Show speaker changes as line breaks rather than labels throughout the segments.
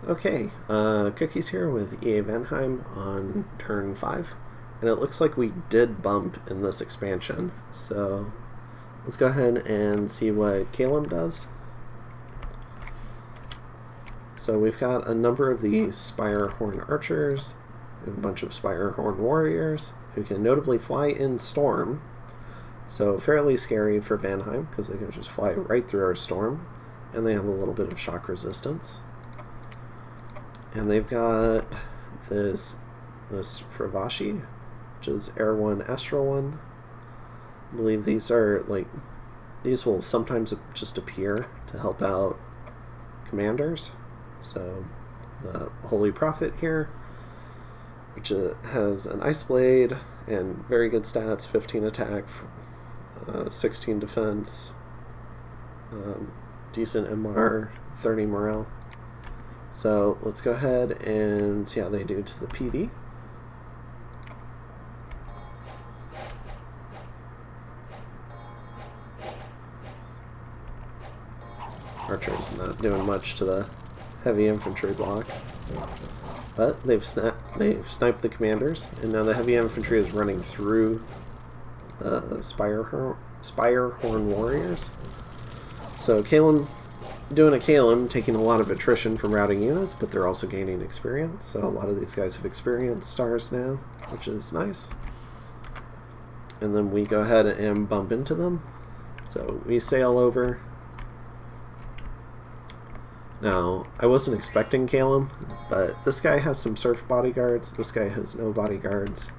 Okay, Cookies here with EA Vanheim on turn 5, and it looks like we did bump in this expansion, so let's go ahead and see what Caelum does. So we've got a number of these Spirehorn Archers, we have a bunch of Spirehorn Warriors, who can notably fly in Storm, so fairly scary for Vanheim, because they can just fly right through our Storm, and they have a little bit of shock resistance. And they've got this Fravashi, which is Air 1, Astral 1. I believe these are, these will sometimes just appear to help out commanders. So, the Holy Prophet here, which has an Ice Blade and very good stats, 15 attack, 16 defense, decent MR, 30 morale. So let's go ahead and see how they do to the PD. Archer's not doing much to the heavy infantry block, but they've sniped the commanders, and now the heavy infantry is running through the Spirehorn Warriors. So Caelum doing a Caelum, taking a lot of attrition from routing units, but they're also gaining experience. So a lot of these guys have experience stars now, which is nice. And then we go ahead and bump into them. So we sail over. Now, I wasn't expecting Caelum, but this guy has some surf bodyguards. This guy has no bodyguards.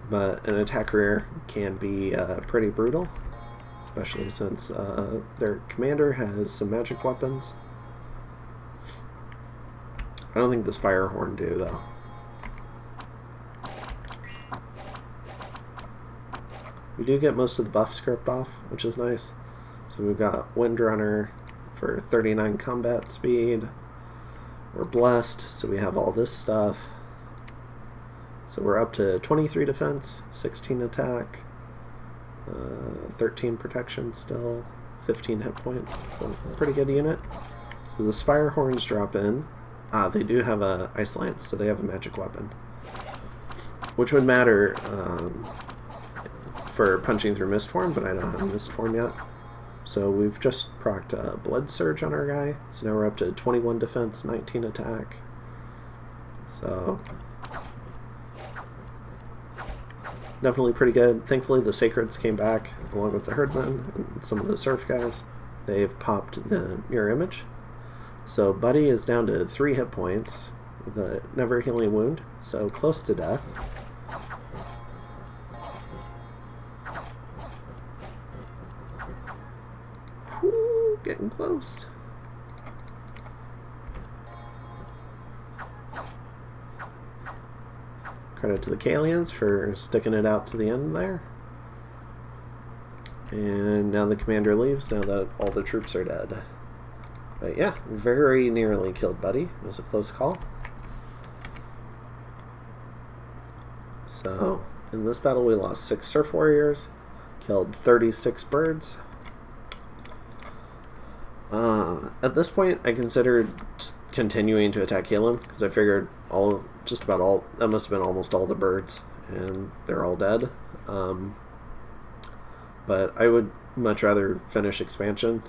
But an attack rear can be pretty brutal, especially since their commander has some magic weapons. I don't think the Spirehorn do, though. We do get most of the buff script off, which is nice. So we've got Windrunner for 39 combat speed. We're blessed, so we have all this stuff. So we're up to 23 defense, 16 attack, 13 protection still, 15 hit points, so pretty good unit. So the Spirehorns drop in. They do have a Ice Lance, so they have a magic weapon, which would matter for punching through Mistform, but I don't have Mistform yet. So we've just procced a Blood Surge on our guy, so now we're up to 21 defense, 19 attack. So definitely pretty good. Thankfully the Sacreds came back along with the Herdmen and some of the Surf guys. They've popped the Mirror Image. So Buddy is down to 3 hit points with a Never Healing Wound, so close to death. Whew, getting close. Credit to the Caelians for sticking it out to the end there. And now the commander leaves, now that all the troops are dead. But yeah, very nearly killed Buddy. It was a close call. So, in this battle we lost 6 Surf Warriors, killed 36 birds. At this point, I considered just continuing to attack Caelum, because I figured just about all, that must have been almost all the birds, and they're all dead. But I would much rather finish expansion,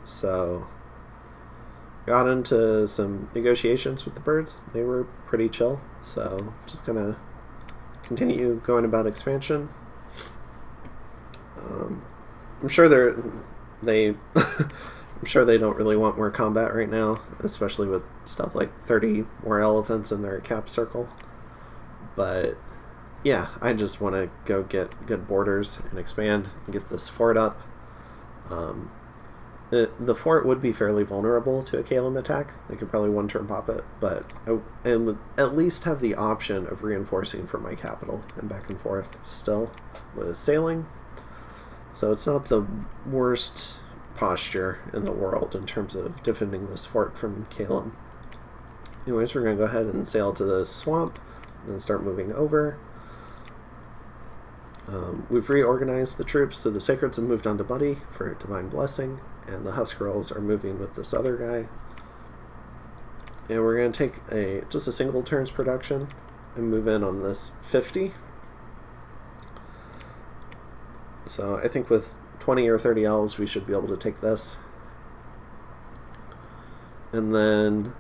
so got into some negotiations with the birds. They were pretty chill, so just gonna continue going about expansion. I'm sure I'm sure they don't really want more combat right now, especially with stuff like 30 more elephants in their cap circle. But yeah, I just want to go get good borders and expand and get this fort up. The fort would be fairly vulnerable to a Caelum attack. They could probably one-turn pop it, but I would at least have the option of reinforcing from my capital and back and forth still with sailing. So it's not the worst posture in the world in terms of defending this fort from Caelum. Anyways, we're going to go ahead and sail to the swamp and then start moving over. We've reorganized the troops, so the Sacreds have moved on to Buddy for Divine Blessing, and the Husk Girls are moving with this other guy. And we're going to take just a single turn's production and move in on this 50. So I think with 20 or 30 elves we should be able to take this. And then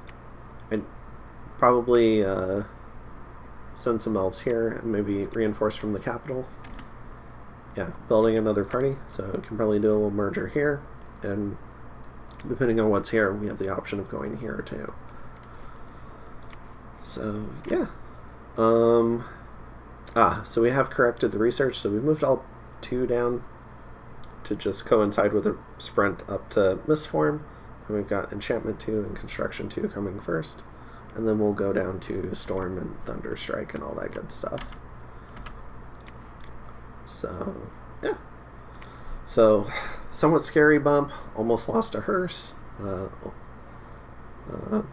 I'd probably send some elves here and maybe reinforce from the capital. Yeah, building another party, so we can probably do a little merger here, and depending on what's here, we have the option of going here too. So yeah, so we have corrected the research, so we moved all 2 down to just coincide with a sprint up to Mistform, and we've got Enchantment 2 and Construction 2 coming first, and then we'll go down to Storm and Thunderstrike and all that good stuff. So yeah, so somewhat scary bump, almost lost a hearse,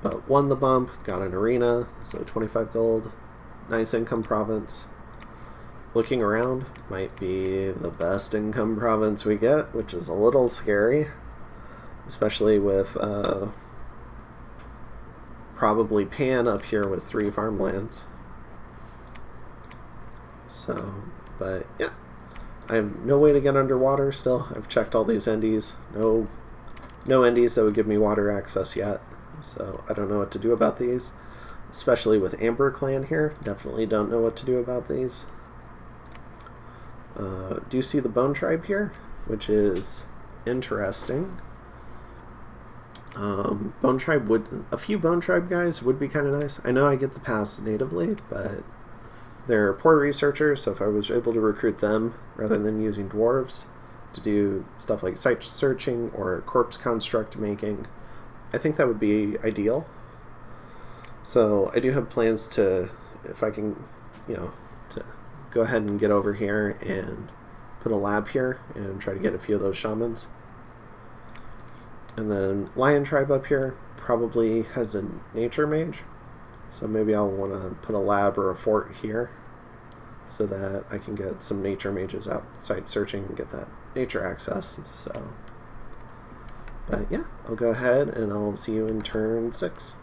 but won the bump, got an arena, so 25 gold, nice income province. Looking around, might be the best income province we get, which is a little scary, especially with probably Pan up here with 3 farmlands. So, but yeah, I have no way to get underwater still. I've checked all these endies. No endies that would give me water access yet. So I don't know what to do about these. Especially with Amber Clan here. Definitely don't know what to do about these. Do you see the Bone Tribe here? Which is interesting. Bone Tribe a few Bone Tribe guys would be kind of nice. I know I get the pass natively, but they're poor researchers, so if I was able to recruit them rather than using dwarves to do stuff like site searching or corpse construct making, I think that would be ideal. So I do have plans to, if I can, to go ahead and get over here and put a lab here and try to get a few of those shamans. And then Lion Tribe up here probably has a nature mage, so maybe I'll want to put a lab or a fort here so that I can get some nature mages outside searching and get that nature access. So, but yeah, I'll go ahead and I'll see you in turn 6.